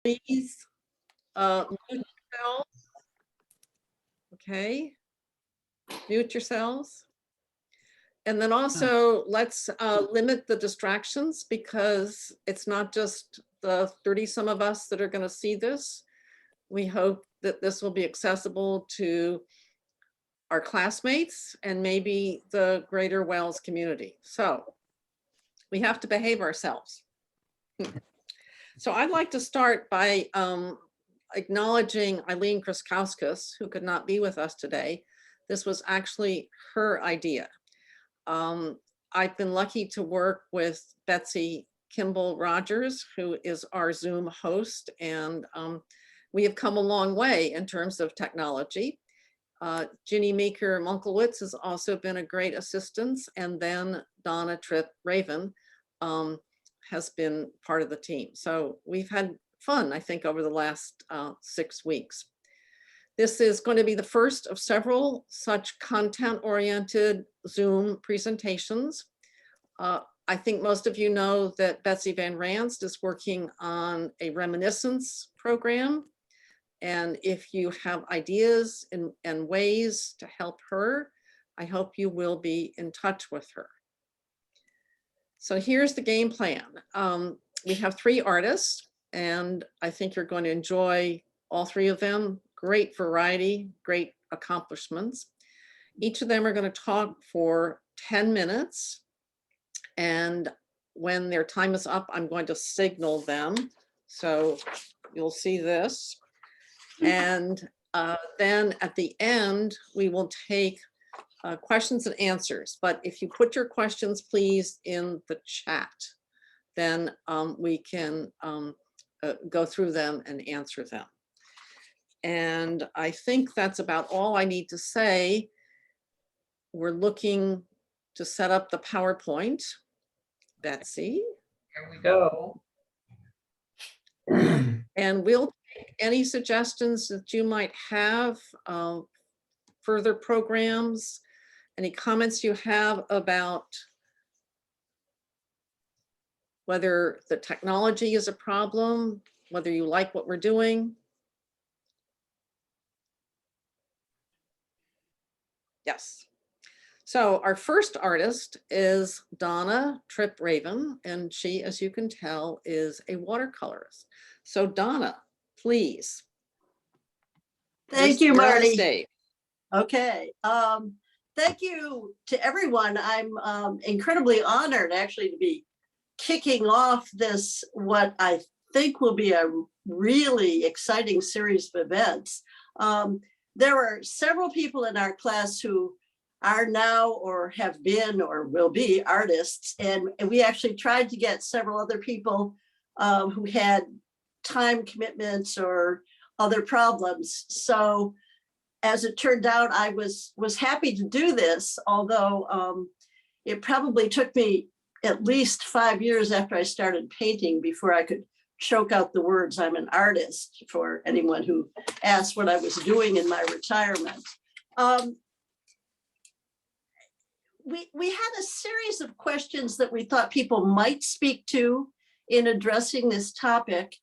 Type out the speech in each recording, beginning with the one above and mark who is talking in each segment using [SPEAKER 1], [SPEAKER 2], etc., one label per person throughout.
[SPEAKER 1] Please mute yourselves. Okay, mute yourselves. And then also let's limit the distractions, because it's not just the 30 some of us that are going to see this. We hope that this will be accessible to our classmates and maybe the greater Wells community. So we have to behave ourselves. So I'd like to start by acknowledging Eileen Kraskauskas, who could not be with us today. This was actually her idea. I've been lucky to work with Betsy Kimball Rogers, who is our Zoom host, and we have come a long way in terms of technology. Ginny Meeker Munkelwitz has also been a great assistance, and then Donna Tripp Ravn has been part of the team. So we've had fun, I think, over the last 6 weeks. This is going to be the first of several such content-oriented Zoom presentations. I think most of you know that Betsy Van Ranst is working on a reminiscence program. And if you have ideas and ways to help her, I hope you will be in touch with her. So here's the game plan. We have 3 artists, and I think you're going to enjoy all 3 of them. Great variety, great accomplishments. Each of them are going to talk for 10 minutes. And when their time is up, I'm going to signal them. So you'll see this. And then at the end, we will take questions and answers. But if you put your questions, please, in the chat, then we can go through them and answer them. And I think that's about all I need to say. We're looking to set up the PowerPoint. Betsy.
[SPEAKER 2] Here we go.
[SPEAKER 1] And we'll take any suggestions that you might have, further programs, any comments you have about whether the technology is a problem, whether you like what we're doing. Yes. So our first artist is Donna Tripp Ravn, and she, as you can tell, is a watercolorist. So Donna, please.
[SPEAKER 3] Thank you, Marty. Okay. Thank you to everyone. I'm incredibly honored actually to be kicking off this, what I think will be a really exciting series of events. There were several people in our class who are now or have been or will be artists. And we actually tried to get several other people who had time commitments or other problems. So as it turned out, I was happy to do this, although it probably took me at least 5 years after I started painting before I could choke out the words "I'm an artist" for anyone who asked what I was doing in my retirement. We had a series of questions that we thought people might speak to in addressing this topic.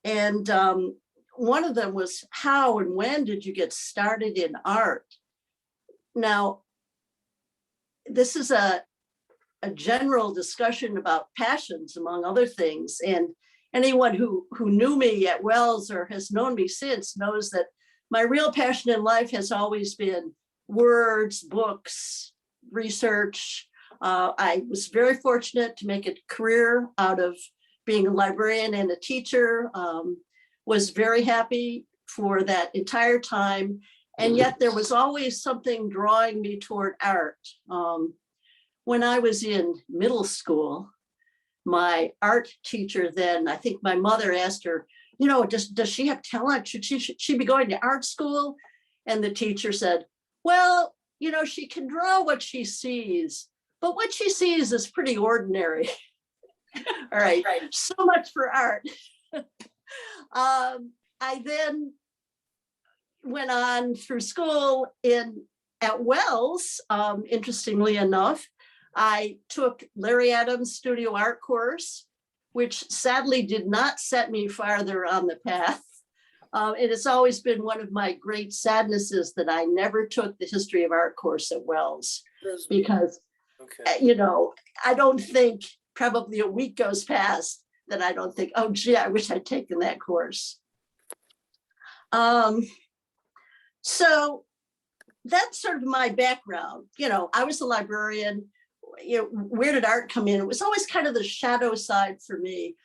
[SPEAKER 3] And one of them was, how and when did you get started in art? Now, this is a general discussion about passions, among other things. And anyone who knew me at Wells or has known me since knows that my real passion in life has always been words, books, research. I was very fortunate to make a career out of being a librarian and a teacher, was very happy for that entire time. And yet there was always something drawing me toward art. When I was in middle school, my art teacher then, I think my mother asked her, you know, does she have talent? Should she be going to art school? And the teacher said, well, you know, she can draw what she sees, but what she sees is pretty ordinary. All right, so much for art. I then went on through school at Wells. Interestingly enough, I took Larry Adams' studio art course. which sadly did not set me farther on the path. It has always been one of my great sadnesses that I never took the history of art course at Wells, because,
[SPEAKER 2] Okay.
[SPEAKER 3] I don't think probably a week goes past that I don't think, oh, gee, I wish I'd taken that course. So that's sort of my background. I was a librarian. Where did art come in? It was always kind of the shadow side for me.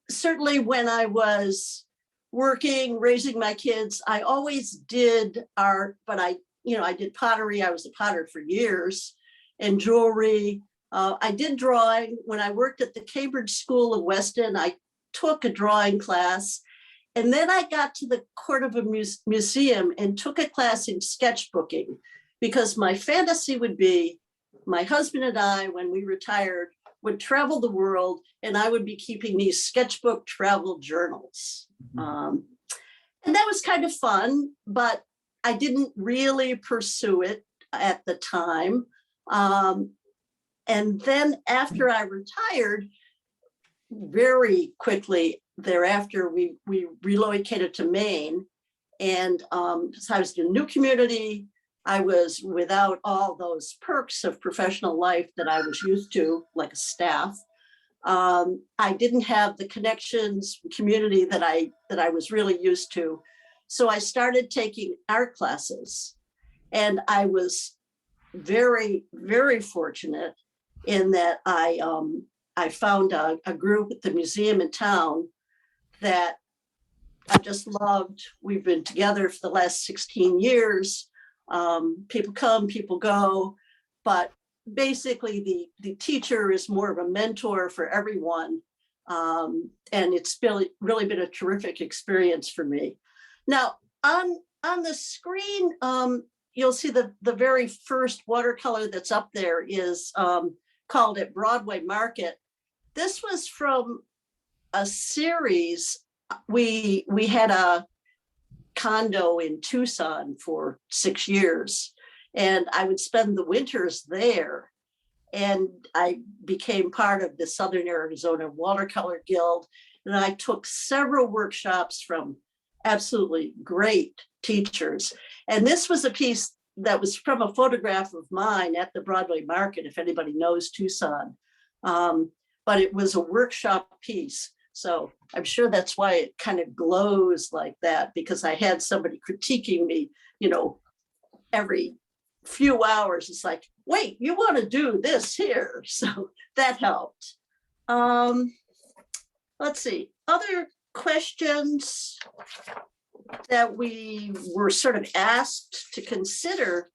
[SPEAKER 3] Certainly when I was working, raising my kids, I always did art, but I did pottery. I was a potter for years, and jewelry. I did drawing. When I worked at the Cambridge School of Weston, I took a drawing class. And then I got to the Cordova Museum and took a class in sketchbooking, because my fantasy would be my husband and I, when we retired, would travel the world, and I would be keeping these sketchbook travel journals. And that was kind of fun, but I didn't really pursue it at the time. And then after I retired, very quickly thereafter, we relocated to Maine. And so I was in a new community. I was without all those perks of professional life that I was used to, like a staff. I didn't have the connections, community that I was really used to. So I started taking art classes, and I was very, very fortunate in that I found a group at the museum in town that I just loved. We've been together for the last 16 years. People come, people go, but basically the teacher is more of a mentor for everyone. And it's really been a terrific experience for me. Now, on the screen, you'll see the very first watercolor that's up there is called at Broadway Market. This was from a series. We had a condo in Tucson for 6 years, and I would spend the winters there. And I became part of the Southern Arizona Watercolor Guild, and I took several workshops from absolutely great teachers. And this was a piece that was from a photograph of mine at the Broadway Market, if anybody knows Tucson. But it was a workshop piece. So I'm sure that's why it kind of glows like that, because I had somebody critiquing me, every few hours. It's like, wait, you want to do this here. So that helped. Let's see, other questions that we were sort of asked to consider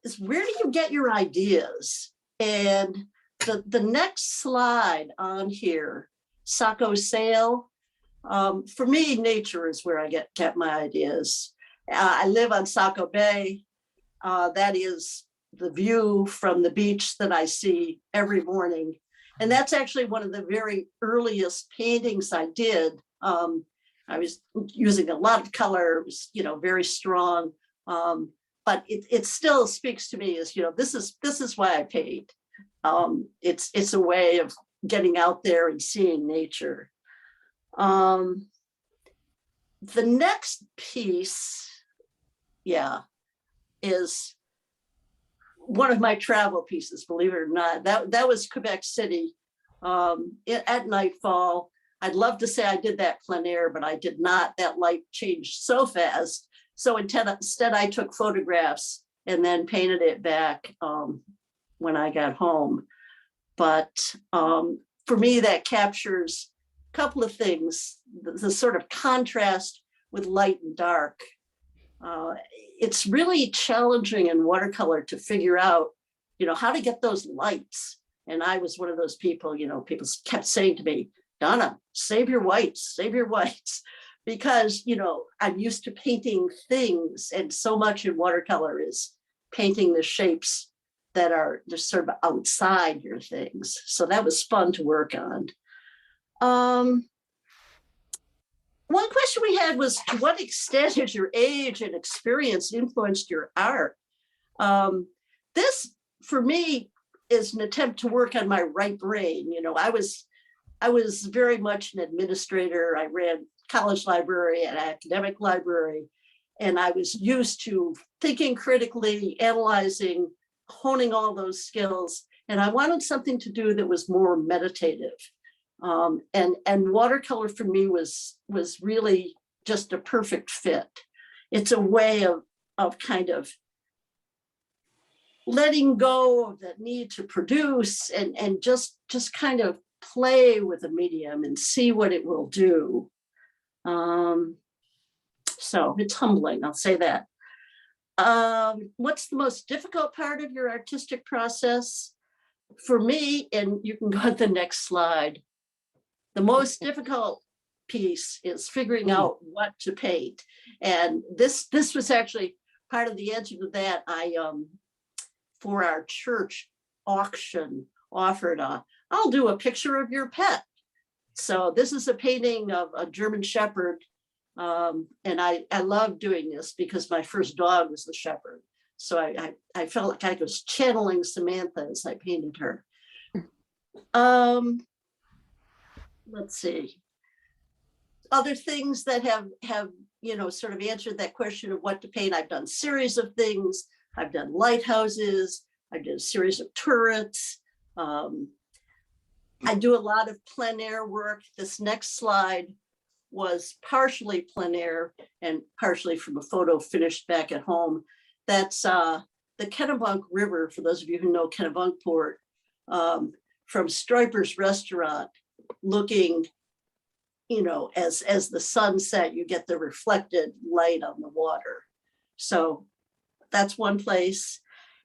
[SPEAKER 3] is, where do you get your ideas? And the next slide on here, Saco Sail, for me, nature is where I get my ideas. I live on Saco Bay. That is the view from the beach that I see every morning. And that's actually one of the very earliest paintings I did. I was using a lot of color, it was, very strong. But it still speaks to me as, this is why I paint. It's a way of getting out there and seeing nature. The next piece, is one of my travel pieces, believe it or not. That was Quebec City at nightfall. I'd love to say I did that plein air, but I did not. That light changed so fast. So instead I took photographs and then painted it back when I got home. But for me, that captures a couple of things, the sort of contrast with light and dark. It's really challenging in watercolor to figure out, how to get those lights. And I was one of those people, people kept saying to me, Donna, save your whites, because, I'm used to painting things, and so much in watercolor is painting the shapes that are just sort of outside your things. So that was fun to work on. One question we had was, to what extent has your age and experience influenced your art? This, for me, is an attempt to work on my right brain. You know, I was very much an administrator. I ran college library and academic library, and I was used to thinking critically, analyzing, honing all those skills. And I wanted something to do that was more meditative. And watercolor for me was really just a perfect fit. It's a way of kind of letting go of that need to produce and just kind of play with the medium and see what it will do. So it's humbling, I'll say that. What's the most difficult part of your artistic process? For me, and you can go to the next slide, the most difficult piece is figuring out what to paint. And this was actually part of the answer to that. I, for our church auction, offered I'll do a picture of your pet. So this is a painting of a German Shepherd. And I love doing this because my first dog was the Shepherd. So I felt like I was channeling Samantha as I painted her. Let's see. Other things that have you know, sort of answered that question of what to paint. I've done series of things. I've done lighthouses. I did a series of turrets. I do a lot of plein air work. This next slide was partially plein air and partially from a photo finished back at home. That's the Kennebunk River, for those of you who know Kennebunkport, from Stryper's restaurant, looking, you know, as the sun set, you get the reflected light on the water. So that's one place.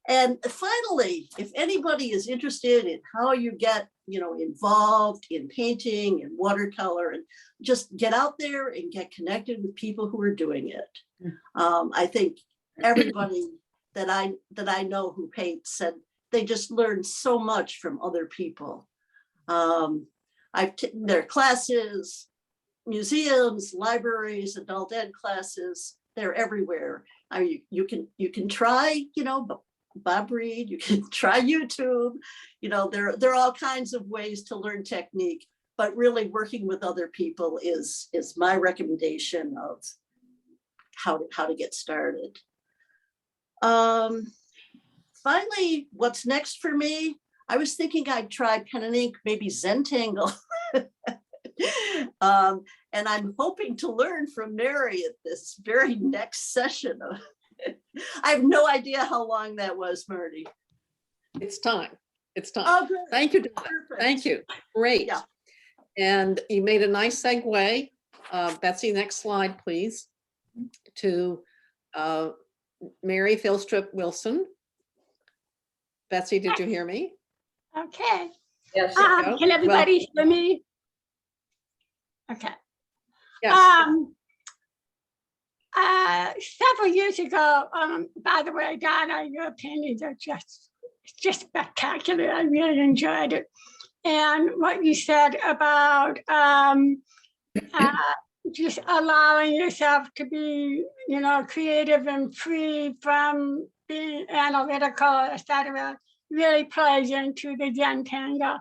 [SPEAKER 3] And finally, if anybody is interested in how you get, you know, involved in painting and watercolor, and just get out there and get connected with people who are doing it. I think everybody that I know who paints said they just learn so much from other people. I've taken their classes, museums, libraries, adult ed classes, they're everywhere. I mean, you can try, you know, Bob Reed, you can try YouTube, you know, there are all kinds of ways to learn technique, but really working with other people is my recommendation of how to get started. Finally, what's next for me? I was thinking I'd try pen and ink, maybe Zentangle. And I'm hoping to learn from Mary at this very next session. I have no idea how long that was, Marty.
[SPEAKER 1] It's time. It's time.
[SPEAKER 3] Oh, good.
[SPEAKER 1] Thank you, Donna.
[SPEAKER 3] Perfect.
[SPEAKER 1] Thank you. Great.
[SPEAKER 3] Yeah.
[SPEAKER 1] And you made a nice segue. Betsy, next slide, please, to Mary Filstrup Wilson. Betsy, did you hear me?
[SPEAKER 2] Okay.
[SPEAKER 1] Yes.
[SPEAKER 2] Can everybody hear me? Okay.
[SPEAKER 1] Yes.
[SPEAKER 2] Several years ago, by the way, Donna, your paintings are just spectacular. I really enjoyed it. And what you said about just allowing yourself to be, you know, creative and free from being analytical, etc., really plays into the Zentangle.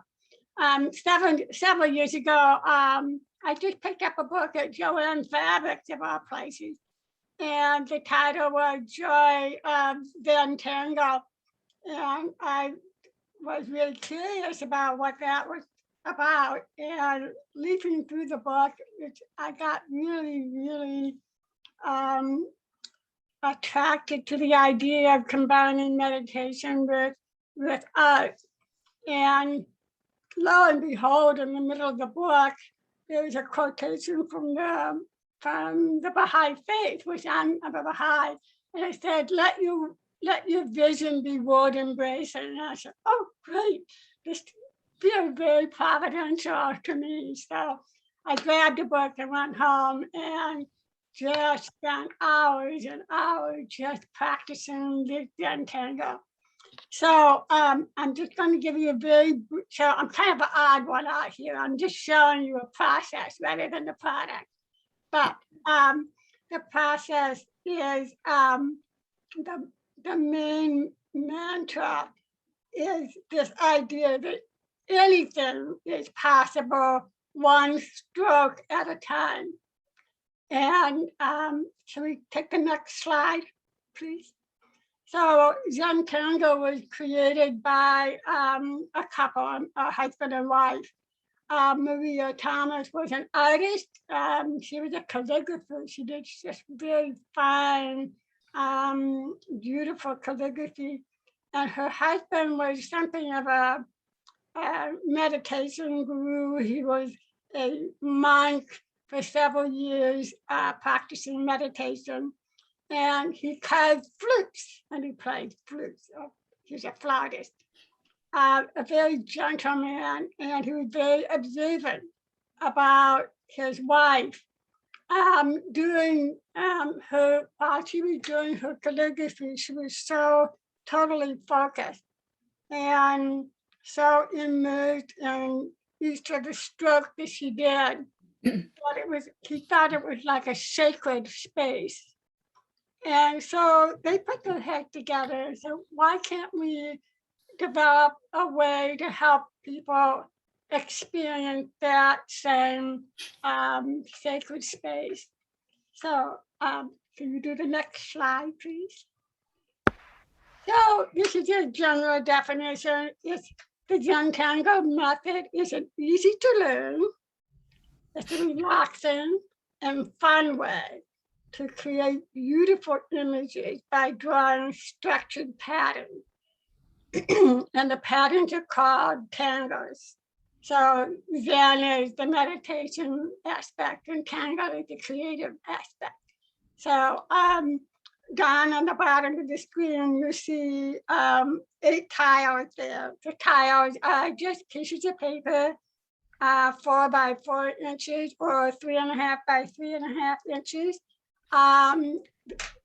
[SPEAKER 2] Several years ago, I just picked up a book at Joanne Fabrics, of all places, and the title was Joy of Zentangle. And I was really curious about what that was about. And leafing through the book, I got really attracted to the idea of combining meditation with art. And lo and behold, in the middle of the book, there's a quotation from the Baha'i faith, which I'm a Baha'i, and it said, let your vision be world embracing. And I said, oh, great. This feels very providential to me. So I grabbed the book and went home and just spent hours and hours just practicing the Zentangle. So I'm just going to give you so I'm kind of an odd one out here. I'm just showing you a process rather than the product. But the process is the main mantra is this idea that anything is possible one stroke at a time. And can we take the next slide, please? So Young Tango was created by a couple, a husband and wife. Maria Thomas was an artist. She was a calligrapher. She did just very fine, beautiful calligraphy. And her husband was something of a meditation guru. He was a monk for several years, practicing meditation. And he carved flutes, and he played flutes. So he's a flautist. A very gentle man, and he was very observant about his wife. Doing while she was doing her calligraphy, she was so totally focused and so immersed in each of the strokes that she did. He thought it was like a sacred space. And so they put their head together. So why can't we develop a way to help people experience that same sacred space? So can you do the next slide, please? So this is a general definition. It's the Young Tango method is an easy to learn, it's a relaxing and fun way to create beautiful images by drawing structured patterns. And the patterns are called tangos. So Zen is the meditation aspect and tango is the creative aspect. So down on the bottom of the screen, you see 8 tiles there. The tiles are just pieces of paper, 4 by 4 inches or 3.5 by 3.5 inches.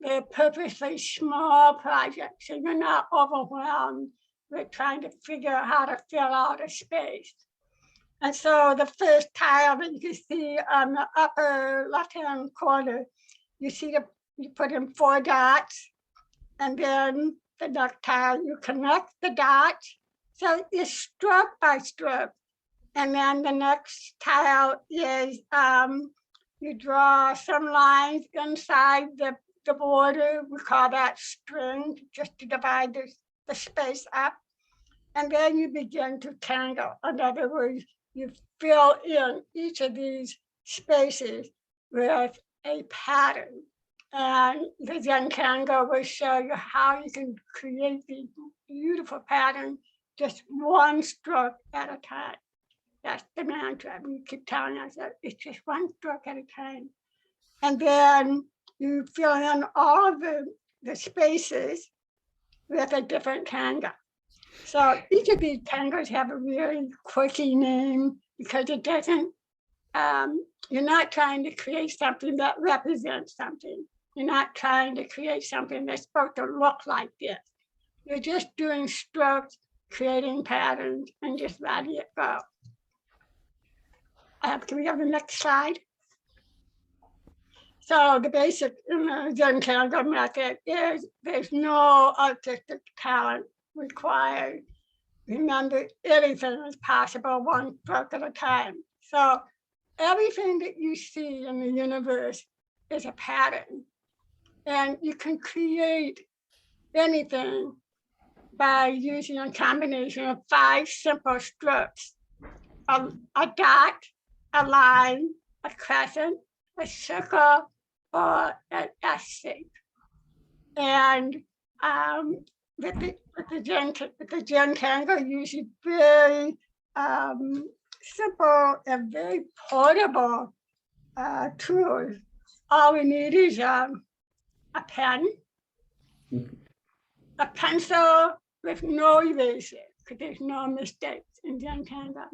[SPEAKER 2] They're purposely small projects, so you're not overwhelmed with trying to figure out how to fill out a space. And so the first tile that you can see on the upper left-hand corner, you see you put in 4 dots, and then the next tile, you connect the dots. So it's stroke by stroke. And then the next tile is you draw some lines inside the border. We call that string, just to divide the space up. And then you begin to tangle. In other words, you fill in each of these spaces with a pattern. And the Zen Tango will show you how you can create these beautiful patterns just one stroke at a time. That's the mantra. We keep telling ourselves it's just one stroke at a time. And then you fill in all of the spaces with a different tango. So each of these tangos have a really quirky name because it doesn't, you're not trying to create something that represents something. You're not trying to create something that's supposed to look like this. You're just doing strokes, creating patterns, and just letting it go. Can we have the next slide? So the basic Zen Tango method is there's no artistic talent required. Remember, anything is possible one stroke at a time. So everything that you see in the universe is a pattern. And you can create anything by using a combination of 5 simple strokes. A dot, a line, a crescent, a circle, or an S shape. And with the Zen Tango, uses very simple and very portable tools. All we need is a pen, a pencil with no eraser, because there's no mistakes in Zen Tango.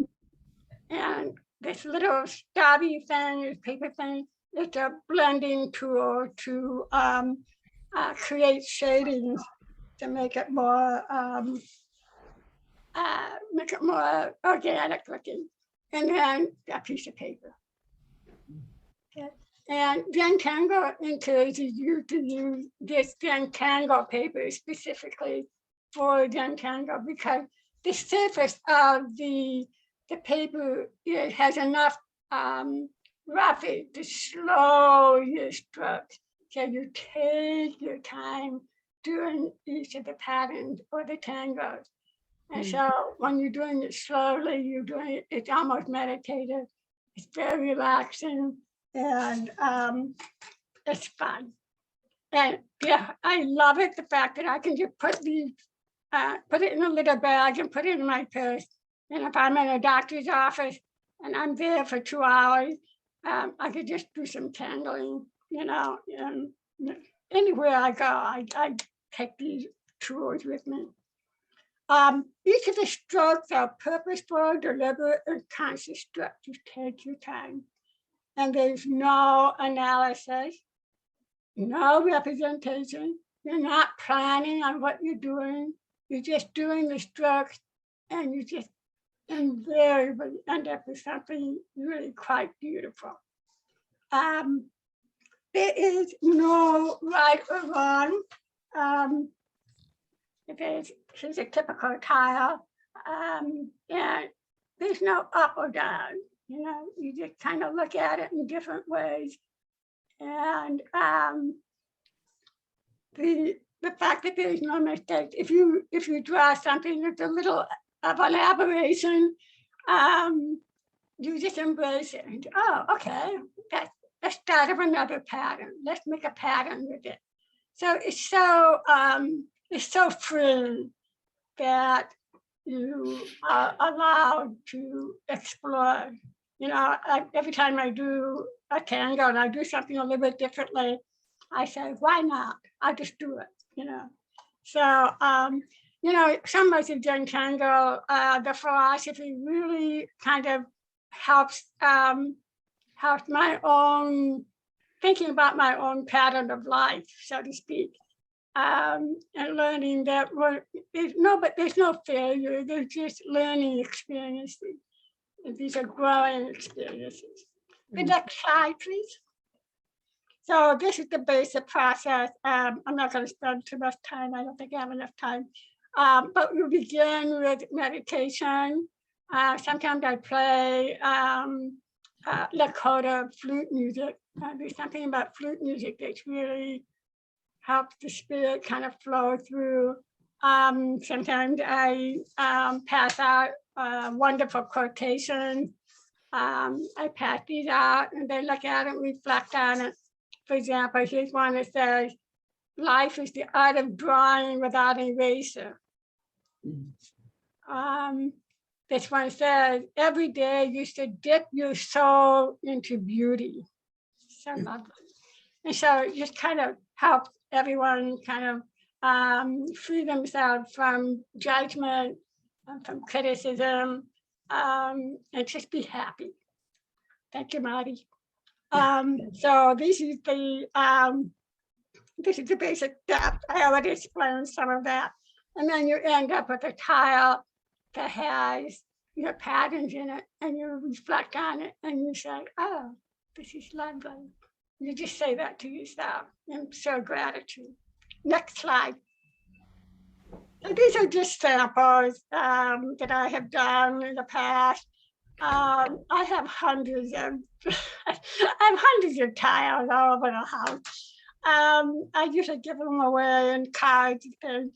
[SPEAKER 2] And this little stubby thing, this paper thing, it's a blending tool to create shadings to make it more organic looking. And then a piece of paper. Okay. And Zen Tango encourages you to use this Zen Tango paper specifically for Untangle because the surface of the paper, it has enough roughage to slow your strokes. So you take your time doing each of the patterns or the tangos. And so when you're doing it slowly, you're doing it, it's almost meditative. It's very relaxing and it's fun. And yeah, I love it, the fact that I can just put it in a little bag and put it in my purse. And if I'm in a doctor's office and I'm there for 2 hours, I could just do some tangling, you know, and anywhere I go, I take these tools with me. Each of the strokes are purposeful, deliberate, and conscious strokes. You take your time. And there's no analysis, no representation. You're not planning on what you're doing. You're just doing the strokes and you just invariably end up with something really quite beautiful. There is no right or wrong. Here's a typical tile, and there's no up or down. You know, you just kind of look at it in different ways. And the fact that there's no mistake, if you draw something that's a little of an aberration, you just embrace it. And, oh, okay, let's start of another pattern. Let's make a pattern with it. So it's so free that you are allowed to explore. You know, every time I do a tango and I do something a little bit differently, I say, why not? I just do it, you know. So, you know, some ways of doing tango, the philosophy really kind of helps my own, thinking about my own pattern of life, so to speak. And learning that there's no failure, there's just learning experiences. And these are growing experiences. The next slide, please. So this is the basic process. I'm not going to spend too much time. I don't think I have enough time. But we begin with meditation. Sometimes I play Lakota flute music. There's something about flute music that really helps the spirit kind of flow through. Sometimes I pass out wonderful quotations. I pass these out and they look at it, reflect on it. For example, here's one that says, life is the art of drawing without an eraser. This one says, every day you should dip your soul into beauty. So lovely. And so it just kind of helps everyone kind of free themselves from judgment, from criticism, and just be happy. Thank you, Marty. So this is the basic depth. I already explained some of that. And then you end up with a tile that has your patterns in it, and you reflect on it, and you say, oh, this is lovely. You just say that to yourself and show gratitude. Next slide. So these are just samples that I have done in the past. I have hundreds of tiles all over the house. I usually give them away in cards, and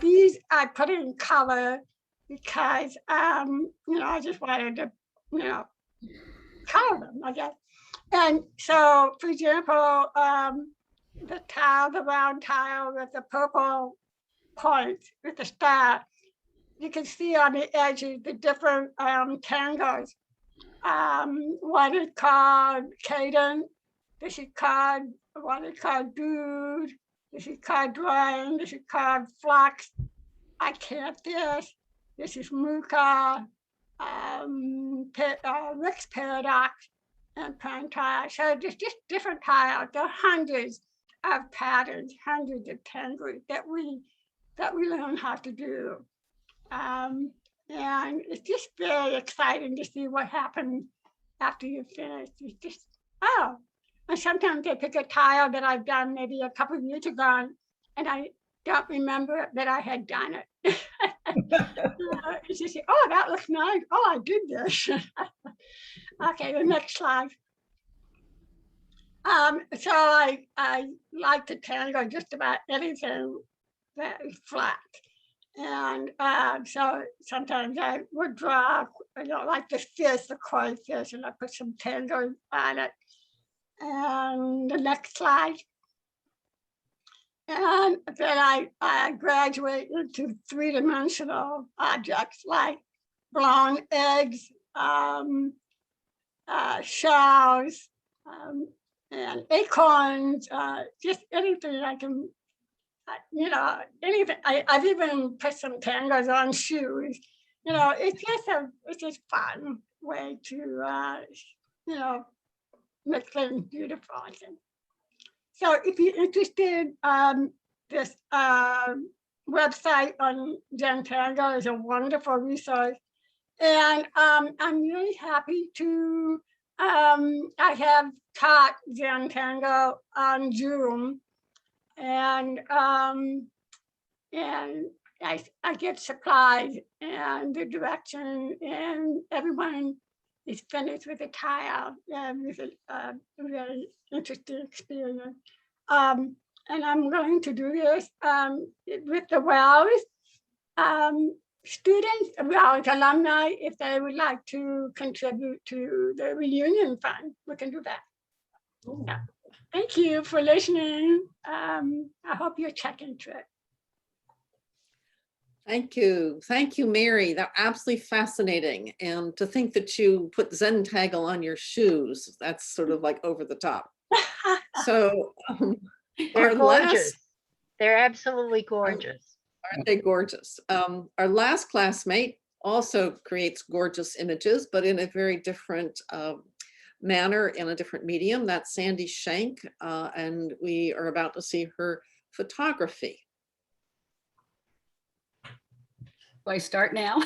[SPEAKER 2] these I put in color because I just wanted to color them, I guess. And so, for example, the round tile with the purple point with the star, you can see on the edges the different tangos. One is called Cadence. This is called, one is called Dude. This is called Dwayne. This is called Flux. I Can't This. This is Muka. Rick's Paradox and Prime Tile. So there's just different tiles. There are hundreds of patterns, hundreds of tangles that we learn how to do. And it's just very exciting to see what happens after you finish. It's just, and sometimes I pick a tile that I've done maybe a couple of years ago, and I don't remember that I had done it. It's just, oh, that looks nice. Oh, I did this. Okay, the next slide. So I like to tango just about anything that is flat. And so sometimes I would draw, like the fish, the koi fish, and I put some tango on it. And the next slide. And then I graduate into three-dimensional objects like brown eggs, shells, and acorns, just anything I can, anything. I've even put some tangos on shoes. It's just fun way to, make things beautiful, I think. So if you're interested, this website on Zen Tango is a wonderful resource. And I'm really happy to, I have taught Zen Tango on Zoom. And I get supplies and the direction, and everyone is finished with a tile. And it's a really interesting experience. And I'm going to do this with the Wells students, Wells alumni, if they would like to contribute to the reunion fund, we can do that. Yeah. Thank you for listening. I hope you're checking into it.
[SPEAKER 1] Thank you. Thank you, Mary. They're absolutely fascinating. And to think that you put Zentangle on your shoes, that's sort of like over the top. So
[SPEAKER 4] They're
[SPEAKER 1] our
[SPEAKER 4] gorgeous.
[SPEAKER 1] last,
[SPEAKER 4] They're absolutely gorgeous.
[SPEAKER 1] aren't they gorgeous? Our last classmate also creates gorgeous images, but in a very different manner, in a different medium. That's Sandy Shenk, and we are about to see her photography.
[SPEAKER 5] Do I start now?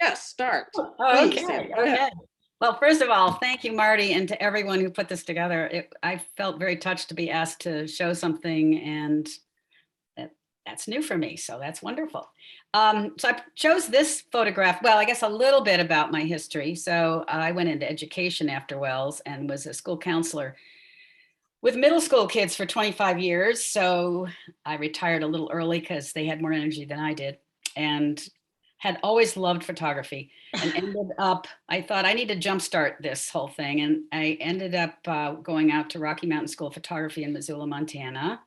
[SPEAKER 1] Yes, start.
[SPEAKER 5] Oh,
[SPEAKER 1] Please, Sandy,
[SPEAKER 5] okay.
[SPEAKER 1] go ahead.
[SPEAKER 5] Okay. Well, first of all, thank you, Marty, and to everyone who put this together. I felt very touched to be asked to show something, and that's new for me, so that's wonderful. So I chose this photograph. Well, I guess a little bit about my history. So I went into education after Wells and was a school counselor with middle school kids for 25 years. So I retired a little early because they had more energy than I did, and had always loved photography, and ended up, I thought I need to jumpstart this whole thing. And I ended up going out to Rocky Mountain School of Photography in Missoula, Montana.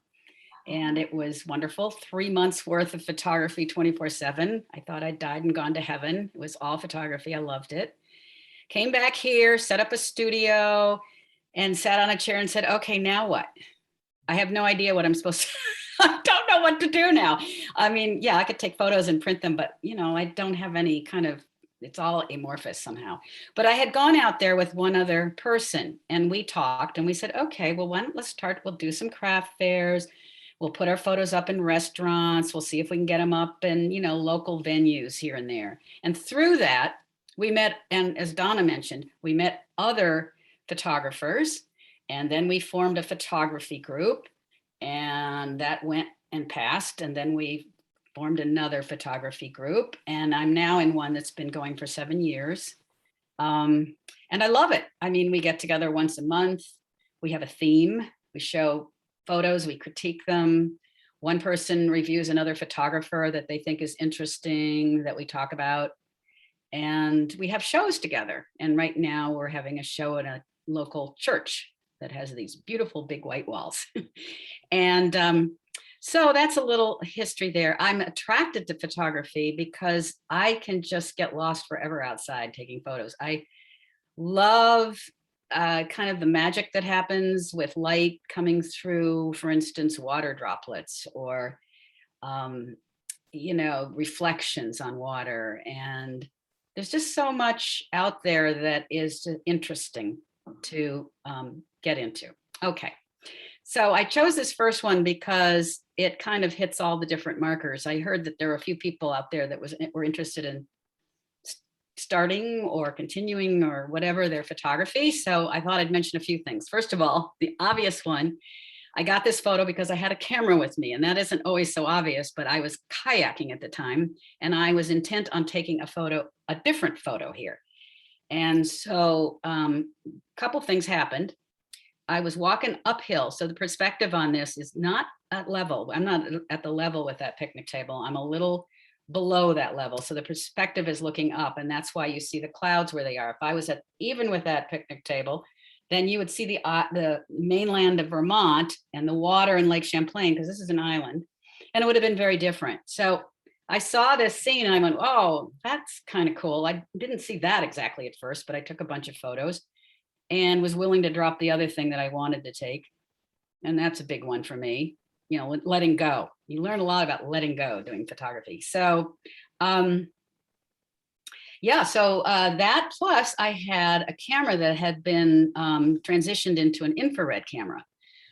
[SPEAKER 5] And it was wonderful. 3 months worth of photography, 24/7. I thought I'd died and gone to heaven. It was all photography. I loved it. Came back here, set up a studio, and sat on a chair and said, okay, now what? I have no idea what I'm supposed to, I don't know what to do now. I mean, yeah, I could take photos and print them, but I don't have any kind of, it's all amorphous somehow. But I had gone out there with one other person, and we talked and we said, okay, well, let's start, we'll do some craft fairs. We'll put our photos up in restaurants. We'll see if we can get them up in, local venues here and there. And through that, we met, and as Donna mentioned, we met other photographers, and then we formed a photography group, and that went and passed. And then we formed another photography group, and I'm now in one that's been going for 7 years. And I love it. I mean, we get together once a month. We have a theme. We show photos, we critique them. One person reviews another photographer that they think is interesting that we talk about. And we have shows together. And right now we're having a show at a local church that has these beautiful big white walls. And so that's a little history there. I'm attracted to photography because I can just get lost forever outside taking photos. I love kind of the magic that happens with light coming through, for instance, water droplets, or, reflections on water. And there's just so much out there that is interesting to get into. Okay, so I chose this first one because it kind of hits all the different markers. I heard that there were a few people out there that were interested in starting or continuing or whatever their photography. So I thought I'd mention a few things. First of all, the obvious one, I got this photo because I had a camera with me, and that isn't always so obvious, but I was kayaking at the time, and I was intent on taking a different photo here. And so a couple things happened. I was walking uphill. So the perspective on this is not at level. I'm not at the level with that picnic table. I'm a little below that level. So the perspective is looking up, and that's why you see the clouds where they are. If I was even with that picnic table, then you would see the mainland of Vermont and the water in Lake Champlain, because this is an island, and it would have been very different. So I saw this scene and I went, oh, that's kind of cool. I didn't see that exactly at first, but I took a bunch of photos and was willing to drop the other thing that I wanted to take. And that's a big one for me, you know, letting go. You learn a lot about letting go doing photography. So yeah, so that plus I had a camera that had been transitioned into an infrared camera.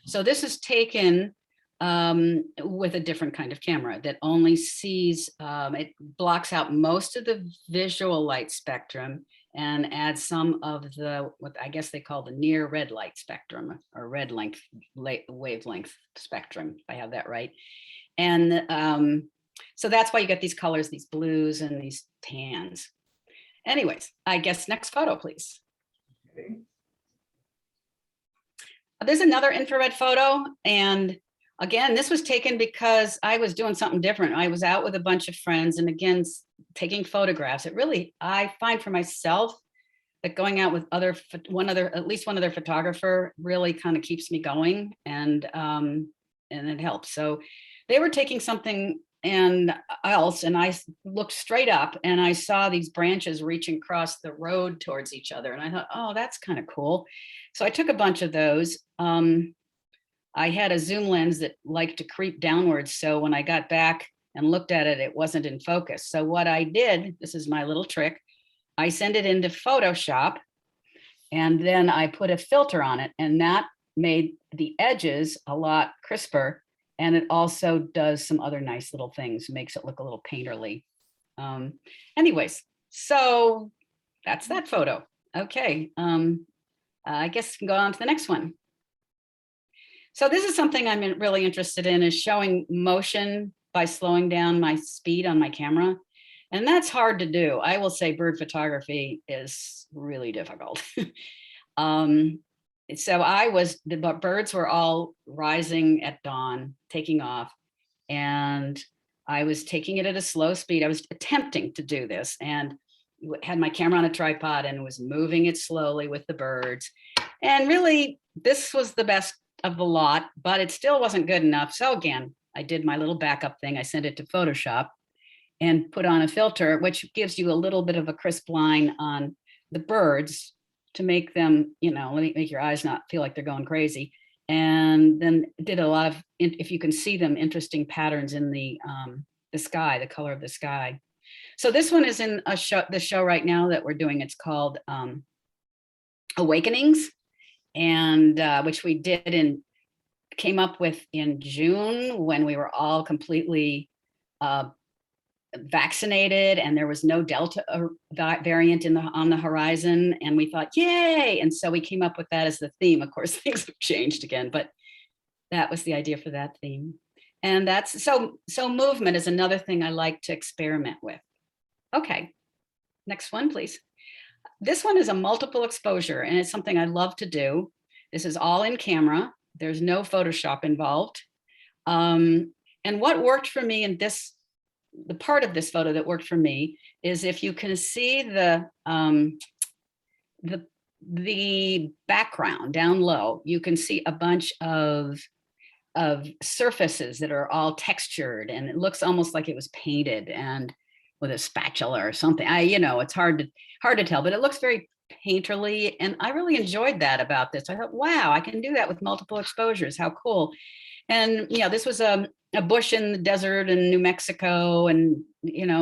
[SPEAKER 5] So this is taken with a different kind of camera that only sees, it blocks out most of the visual light spectrum and adds some of the, what I guess they call the near red light spectrum, or red length wavelength spectrum, if I have that right. And so that's why you get these colors, these blues and these tans. Anyways, I guess next photo, please.
[SPEAKER 6] Okay.
[SPEAKER 5] There's another infrared photo. And again, this was taken because I was doing something different. I was out with a bunch of friends and again, taking photographs. It really, I find for myself that going out with at least one other photographer really kind of keeps me going, and it helps. So they were taking something else, and I looked straight up and I saw these branches reaching across the road towards each other. And I thought, oh, that's kind of cool. So I took a bunch of those. I had a zoom lens that liked to creep downwards. So when I got back and looked at it, it wasn't in focus. So what I did, this is my little trick, I sent it into Photoshop and then I put a filter on it, and that made the edges a lot crisper. And it also does some other nice little things, makes it look a little painterly. Anyways, so that's that photo. Okay, I guess we can go on to the next one. So this is something I'm really interested in, is showing motion by slowing down my speed on my camera. And that's hard to do. I will say bird photography is really difficult. So the birds were all rising at dawn, taking off, and I was taking it at a slow speed. I was attempting to do this and had my camera on a tripod and was moving it slowly with the birds. And really, this was the best of the lot, but it still wasn't good enough. So again, I did my little backup thing. I sent it to Photoshop and put on a filter, which gives you a little bit of a crisp line on the birds to make them, you know, make your eyes not feel like they're going crazy. And then did a lot of, if you can see them, interesting patterns in the sky, the color of the sky. So this one is in the show right now that we're doing. It's called Awakenings, and which we came up with in June when we were all completely vaccinated and there was no Delta variant on the horizon, and we thought, yay. And so we came up with that as the theme. Of course, things have changed again, but that was the idea for that theme. And that's so movement is another thing I like to experiment with. Okay, next one, please. This one is a multiple exposure, and it's something I love to do. This is all in camera. There's no Photoshop involved. And what worked for me in the part of this photo that worked for me is if you can see the background down low, you can see a bunch of surfaces that are all textured, and it looks almost like it was painted and with a spatula or something. It's hard to tell, but it looks very painterly, and I really enjoyed that about this. I thought, wow, I can do that with multiple exposures. How cool. And this was a bush in the desert in New Mexico, and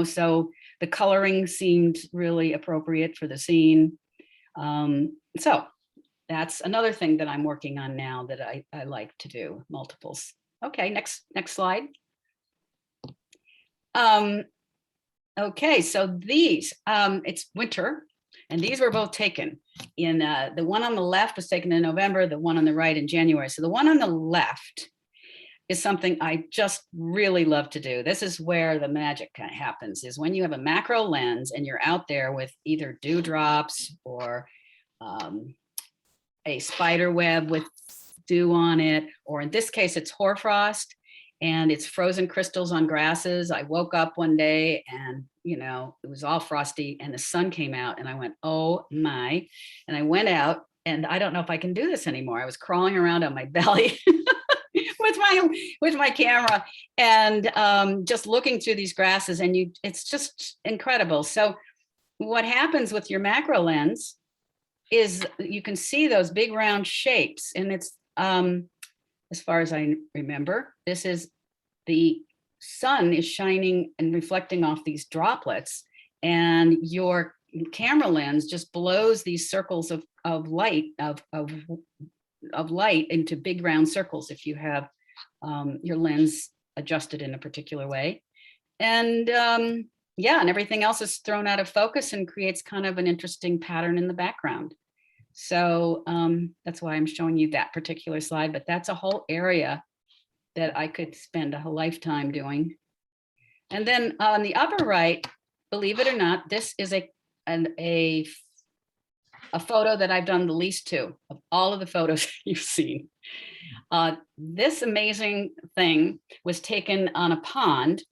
[SPEAKER 5] so the coloring seemed really appropriate for the scene. So that's another thing that I'm working on now that I like to do, multiples. Okay, next slide. Okay, so these, it's winter. And these were both taken in, the one on the left was taken in November, the one on the right in January. So the one on the left is something I just really love to do. This is where the magic kind of happens, is when you have a macro lens and you're out there with either dewdrops or a spider web with dew on it, or in this case, it's hoarfrost and it's frozen crystals on grasses. I woke up one day and, it was all frosty and the sun came out and I went, oh my. And I went out, and I don't know if I can do this anymore. I was crawling around on my belly with my camera and just looking through these grasses, and it's just incredible. So what happens with your macro lens is you can see those big round shapes, and it's as far as I remember, this is the sun is shining and reflecting off these droplets, and your camera lens just blows these circles of light of light into big round circles if you have your lens adjusted in a particular way. And yeah, and everything else is thrown out of focus and creates kind of an interesting pattern in the background. So that's why I'm showing you that particular slide, but that's a whole area that I could spend a whole lifetime doing. And then on the upper right, believe it or not, this is a photo that I've done the least to of all of the photos you've seen. This amazing thing was taken on a pond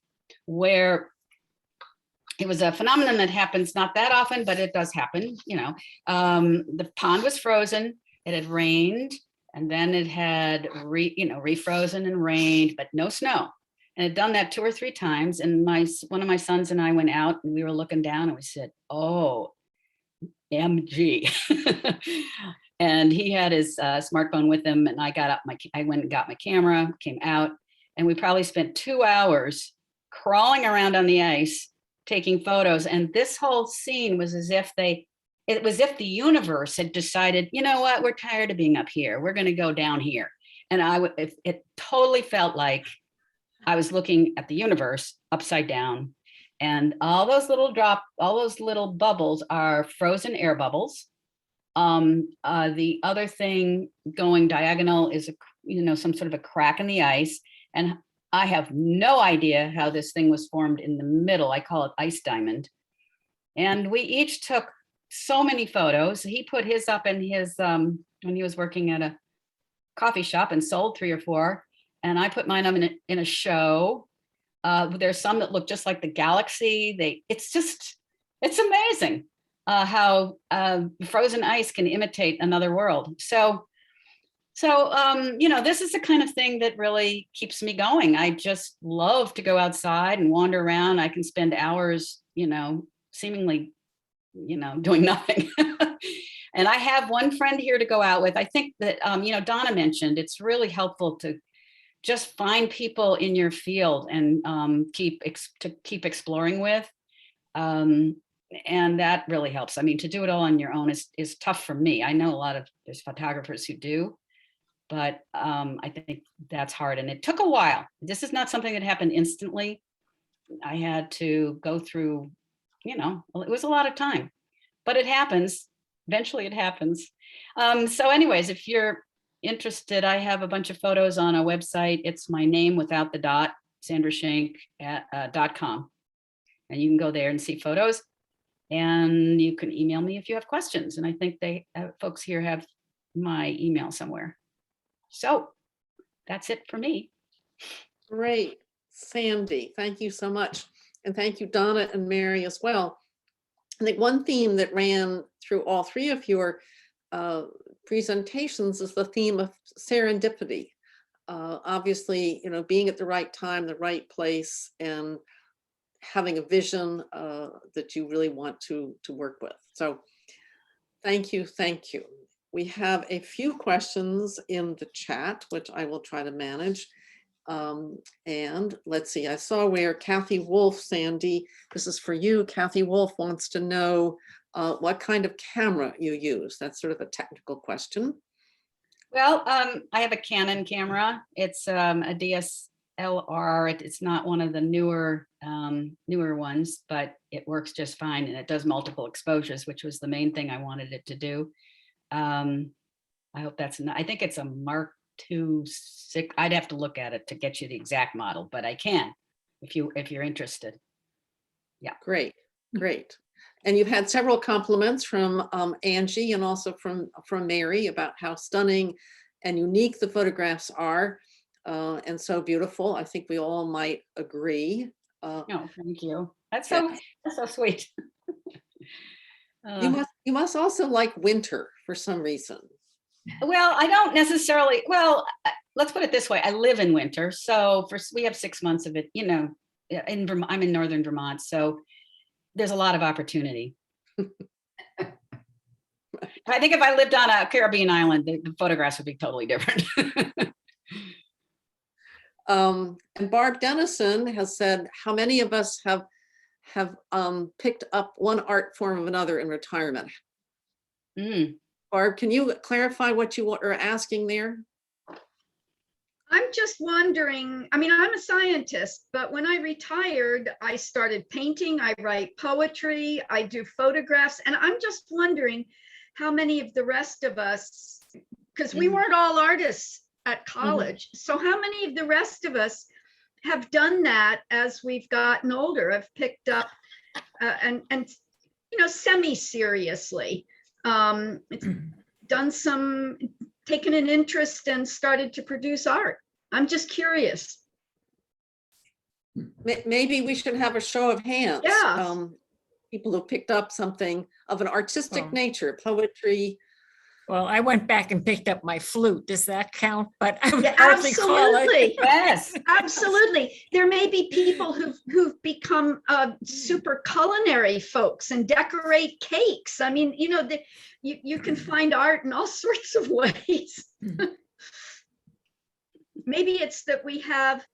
[SPEAKER 5] where it was a phenomenon that happens not that often, but it does happen. The pond was frozen, it had rained, and then it had refrozen and rained, but no snow. And it had done that 2 or 3 times. And one of my sons and I went out and we were looking down and we said, oh, MG. And he had his smartphone with him, and I went and got my camera, came out, and we probably spent 2 hours crawling around on the ice, taking photos. And this whole scene was as if the universe had decided, you know what, we're tired of being up here. We're going to go down here. And it totally felt like I was looking at the universe upside down. And all those little bubbles are frozen air bubbles. The other thing going diagonal is some sort of a crack in the ice. And I have no idea how this thing was formed in the middle. I call it ice diamond. And we each took so many photos. He put his up in his, when he was working at a coffee shop and sold 3 or 4. And I put mine up in a show. There's some that look just like the galaxy. It's amazing how frozen ice can imitate another world. So this is the kind of thing that really keeps me going. I just love to go outside and wander around. I can spend hours, seemingly, doing nothing. And I have one friend here to go out with. I think that, Donna mentioned, it's really helpful to just find people in your field and keep exploring with. And that really helps. I mean, to do it all on your own is tough for me. I know there's photographers who do, but I think that's hard. And it took a while. This is not something that happened instantly. I had to go through, it was a lot of time, but it happens. Eventually it happens. So anyways, if you're interested, I have a bunch of photos on a website. It's my name without the dot, sandrashenk.com. And you can go there and see photos. And you can email me if you have questions. And I think folks here have my email somewhere. So that's it for me.
[SPEAKER 1] Great, Sandy, thank you so much. And thank you, Donna and Mary as well. I think one theme that ran through all 3 of your presentations is the theme of serendipity. Obviously, being at the right time, the right place, and having a vision that you really want to work with. So thank you. We have a few questions in the chat, which I will try to manage. And let's see, I saw where Kathy Wolf, Sandy, this is for you. Kathy Wolf wants to know what kind of camera you use. That's sort of a technical question.
[SPEAKER 5] Well, I have a Canon camera. It's a LR. It's not one of the newer ones, but it works just fine, and it does multiple exposures, which was the main thing I wanted it to do. I hope that's not, I think it's a Mark II 6. I'd have to look at it to get you the exact model, but I can if you're interested.
[SPEAKER 1] Great, great. And you've had several compliments from Angie and also from Mary about how stunning and unique the photographs are, and so beautiful. I think we all might agree.
[SPEAKER 5] No, thank you. That's
[SPEAKER 1] Yeah.
[SPEAKER 5] so sweet.
[SPEAKER 1] You must also like winter for some reason.
[SPEAKER 5] Well, I don't necessarily, let's put it this way. I live in winter. So we have 6 months of it, you know, in Vermont, I'm in northern Vermont. So there's a lot of opportunity. I think if I lived on a Caribbean island, the photographs would be totally different.
[SPEAKER 1] And Barb Dennison has said, how many of us have picked up one art form of another in retirement? Barb, can you clarify what you are asking there?
[SPEAKER 6] I'm just wondering, I mean, I'm a scientist, but when I retired, I started painting, I write poetry, I do photographs, and I'm just wondering how many of the rest of us, because we weren't all artists at college, so how many of the rest of us have done that as we've gotten older, have picked up and you know, semi-seriously, done some, taken an interest and started to produce art. I'm just curious.
[SPEAKER 1] Maybe we should have a show of hands.
[SPEAKER 6] Yeah.
[SPEAKER 1] People who picked up something of an artistic
[SPEAKER 7] Oh.
[SPEAKER 1] nature, poetry.
[SPEAKER 7] Well, I went back and picked up my flute. Does that count? But I would
[SPEAKER 6] Yeah,
[SPEAKER 7] hardly call it.
[SPEAKER 6] absolutely.
[SPEAKER 5] Yes.
[SPEAKER 6] Absolutely. There may be people who've become super culinary folks and decorate cakes. I mean, you know, you can find art in all sorts of ways. Maybe it's that we have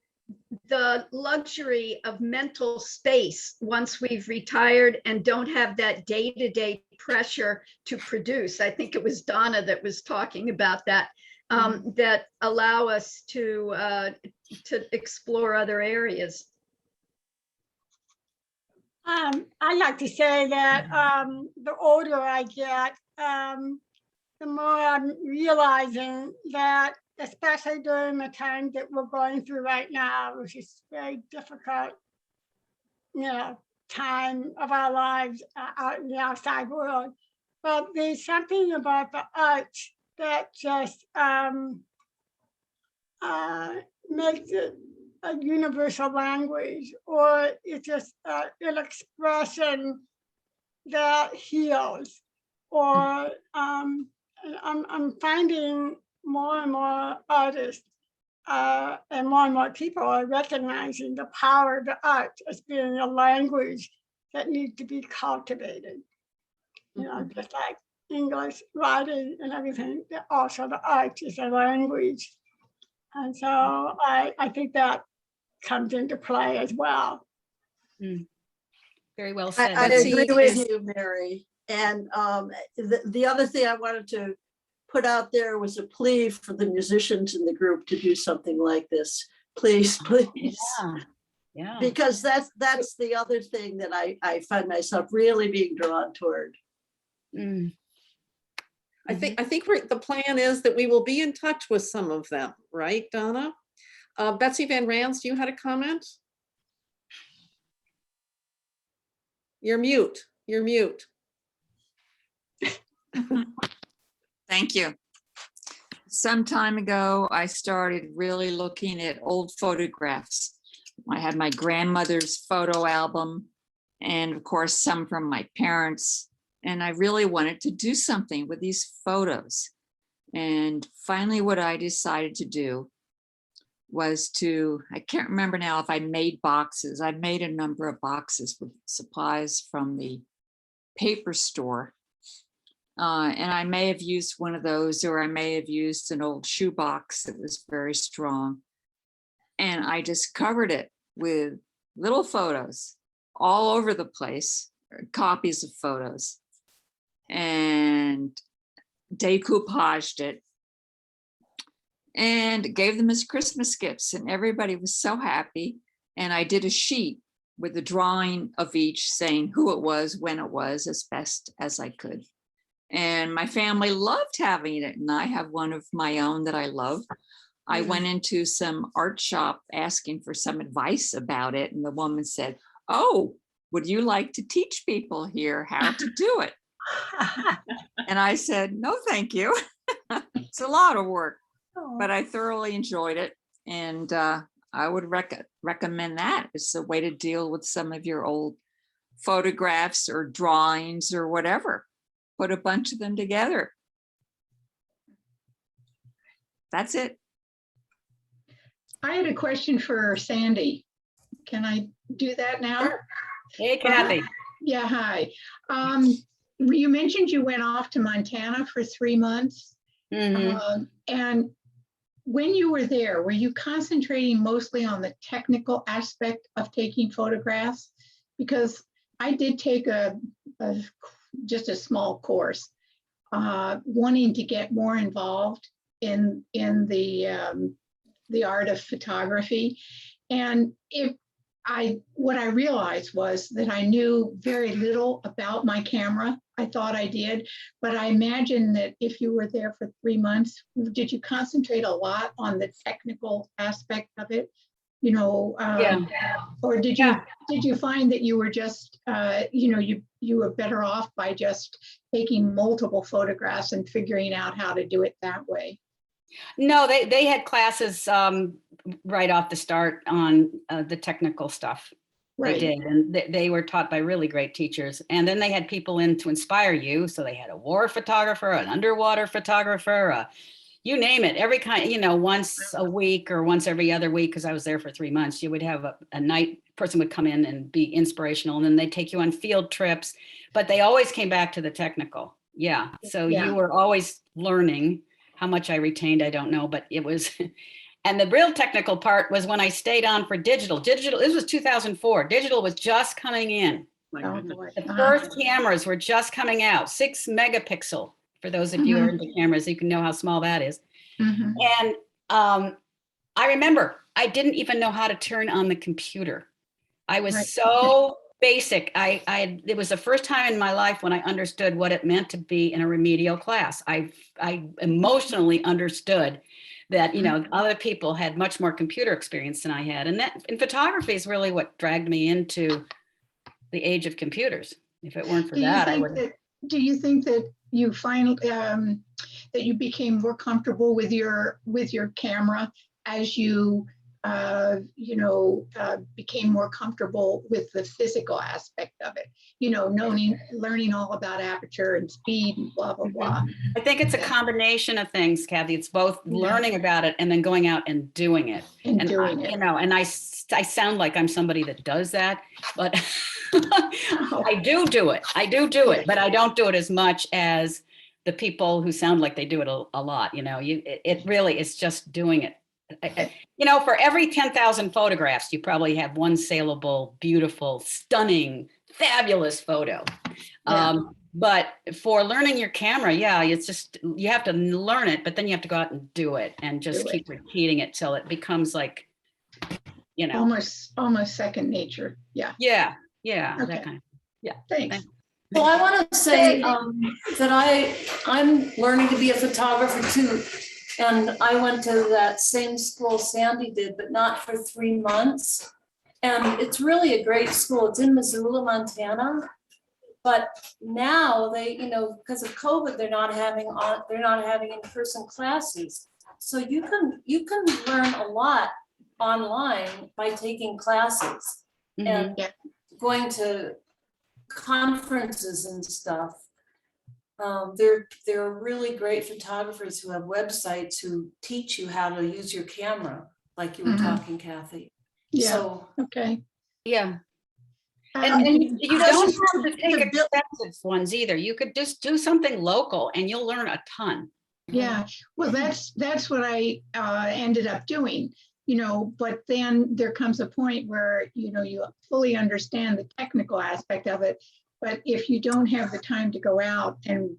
[SPEAKER 6] the luxury of mental space once we've retired and don't have that day-to-day pressure to produce. I think it was Donna that was talking about that, that allow us to explore other areas.
[SPEAKER 2] I like to say that the older I get, the more I'm realizing that, especially during the time that we're going through right now, which is very difficult, you know, time of our lives out in the outside world. But there's something about the arts that just makes it a universal language, or it's just an expression that heals. Or I'm finding more and more artists and more people are recognizing the power of the art as being a language that needs to be cultivated. You know, just like English writing and everything, also the art is a language. And so I think that comes into play as well.
[SPEAKER 5] Very well
[SPEAKER 3] I
[SPEAKER 5] said.
[SPEAKER 3] agree
[SPEAKER 1] Betsy,
[SPEAKER 3] with
[SPEAKER 1] is-
[SPEAKER 3] you, Mary. And the other thing I wanted to put out there was a plea for the musicians in the group to do something like this. Please, please.
[SPEAKER 5] Yeah.
[SPEAKER 3] Because that's the other thing that I find myself really being drawn toward.
[SPEAKER 1] I think the plan is that we will be in touch with some of them, right, Donna? Betsy Van Rans, you had a comment? You're mute. You're mute.
[SPEAKER 8] Thank you. Some time ago, I started really looking at old photographs. I had my grandmother's photo album and of course some from my parents. And I really wanted to do something with these photos. And finally what I decided to do was I can't remember now if I made boxes. I made a number of boxes with supplies from the paper store. And I may have used one of those, or I may have used an old shoebox that was very strong. And I just covered it with little photos all over the place, copies of photos, and decoupaged it. and gave them as Christmas gifts, and everybody was so happy. And I did a sheet with a drawing of each saying who it was, when it was, as best as I could. And my family loved having it, and I have one of my own that I love. I went into some art shop asking for some advice about it, and the woman said, "Oh, would you like to teach people here how to do it?" And I said, "No, thank you." It's a lot of work, but I thoroughly enjoyed it. And I would recommend that as a way to deal with some of your old photographs or drawings or whatever. Put a bunch of them together. That's it.
[SPEAKER 9] I had a question for Sandy. Can I do that now?
[SPEAKER 5] Hey, Kathy.
[SPEAKER 9] Yeah, hi. You mentioned you went off to Montana for 3 months.
[SPEAKER 5] Mhm.
[SPEAKER 9] And when you were there, were you concentrating mostly on the technical aspect of taking photographs? Because I did take just a small course, wanting to get more involved in the art of photography. And what I realized was that I knew very little about my camera. I thought I did, but I imagine that if you were there for 3 months, did you concentrate a lot on the technical aspect of it? You know, or did you find that you were just, you were better off by just taking multiple photographs and figuring out how to do it that way?
[SPEAKER 5] No, they had classes right off the start on the technical stuff. They
[SPEAKER 9] Right.
[SPEAKER 5] did, and they were taught by really great teachers. And then they had people in to inspire you. So they had a war photographer, an underwater photographer, you name it, every kind, once a week or once every other week, because I was there for 3 months, you would have a night person would come in and be inspirational, and then they take you on field trips, but they always came back to the technical. Yeah. So you were always learning. How much I retained, I don't know, but it was, and the real technical part was when I stayed on for digital. This was 2004. Digital was just coming in. The first cameras were just coming out, 6 megapixel. For those of you who are into cameras, you can know how small that is. And I remember I didn't even know how to turn on the computer. I was so basic. It was the first time in my life when I understood what it meant to be in a remedial class. I emotionally understood that, other people had much more computer experience than I had. And photography is really what dragged me into the age of computers. If it weren't for that, I would.
[SPEAKER 9] Do you think that you finally, that you became more comfortable with your camera as you became more comfortable with the physical aspect of it, learning all about aperture and speed and blah, blah, blah.
[SPEAKER 5] I think it's a combination of things, Kathy. It's both learning about it and then going out and doing it. And I sound like I'm somebody that does that, but I do it. But I don't do it as much as the people who sound like they do it a lot. It really is just doing it. For every 10,000 photographs, you probably have one saleable, beautiful, stunning, fabulous photo. But for learning your camera, it's just, you have to learn it, but then you have to go out and do it and just keep repeating it till it becomes like,
[SPEAKER 9] almost second nature. Yeah.
[SPEAKER 5] Yeah.
[SPEAKER 9] Okay.
[SPEAKER 5] That kind of,
[SPEAKER 9] Thanks.
[SPEAKER 3] Well, I want to say that I'm learning to be a photographer too. And I went to that same school Sandy did, but not for 3 months. And it's really a great school. It's in Missoula, Montana. But now they, because of COVID, they're not having in-person classes. So you can learn a lot online by taking classes and going to conferences and stuff. There are really great photographers who have websites who teach you how to use your camera, like you were talking, Kathy.
[SPEAKER 9] Yeah.
[SPEAKER 3] So,
[SPEAKER 9] okay.
[SPEAKER 5] Yeah. And you don't have to take expensive ones either. You could just do something local and you'll learn a ton.
[SPEAKER 9] Yeah. Well, that's what I ended up doing, but then there comes a point where, you fully understand the technical aspect of it. But if you don't have the time to go out and,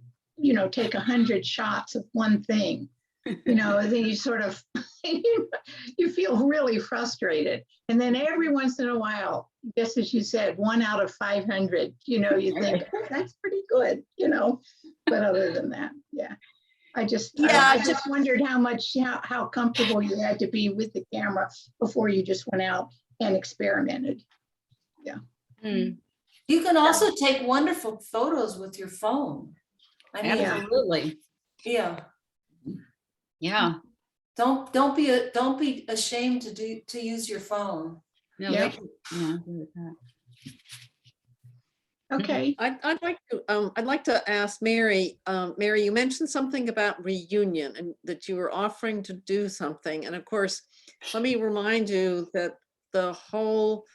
[SPEAKER 9] take 100 shots of one thing, You know, then you sort of, you feel really frustrated. And then every once in a while, just as you said, 1 out of 500, you know, you think, oh, that's pretty good, you know, but other than that, yeah. I just wondered how comfortable you had to be with the camera before you just went out and experimented. Yeah.
[SPEAKER 5] Mm,
[SPEAKER 10] You can also take wonderful photos with your phone. I mean,
[SPEAKER 5] absolutely.
[SPEAKER 10] yeah.
[SPEAKER 5] Yeah.
[SPEAKER 10] Don't be ashamed to use your phone.
[SPEAKER 5] No,
[SPEAKER 9] Yeah.
[SPEAKER 5] yeah, I agree with that.
[SPEAKER 9] Okay.
[SPEAKER 1] I'd like to ask Mary. Mary, you mentioned something about reunion and that you were offering to do something. And of course, let me remind you that the whole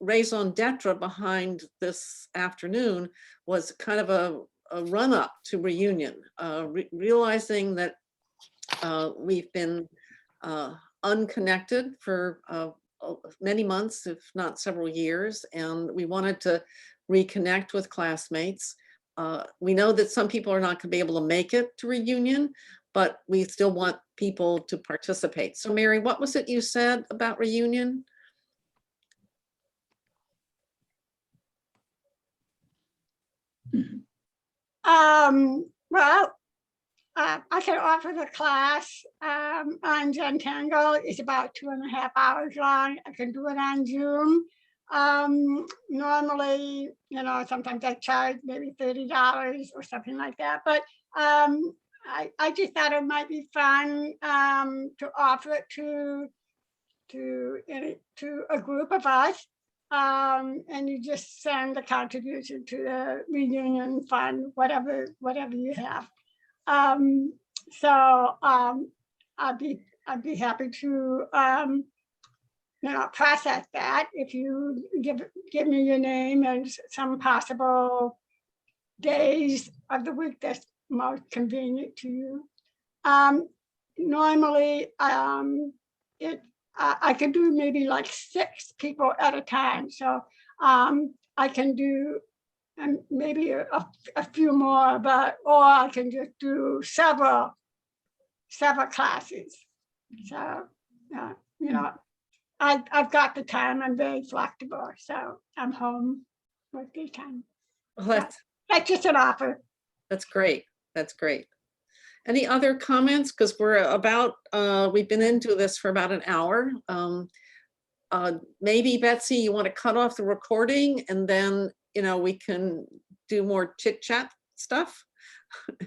[SPEAKER 1] raison d'etre behind this afternoon was kind of a run up to reunion, realizing that we've been unconnected for many months, if not several years, and we wanted to reconnect with classmates. We know that some people are not going to be able to make it to reunion, but we still want people to participate. So Mary, what was it you said about reunion?
[SPEAKER 2] Well, I can offer the class on Zentangle. It's about 2.5 hours long. I can do it on Zoom. Normally, you know, sometimes I charge maybe $30 or something like that. But I just thought it might be fun to offer it to a group of us. And you just send a contribution to the reunion fund, whatever you have. I'd be happy to you know, process that if you give me your name and some possible days of the week that's most convenient to you. Normally, I could do maybe like 6 people at a time. So I can do maybe a few more, or I can just do several classes. So, you know, I've got the time. I'm very flexible, so I'm home with the time.
[SPEAKER 1] Well,
[SPEAKER 2] That's just an offer.
[SPEAKER 1] that's great. That's great. Any other comments? Because we've been into this for about an hour. Maybe Betsy, you want to cut off the recording and then, you know, we can do more chit chat stuff.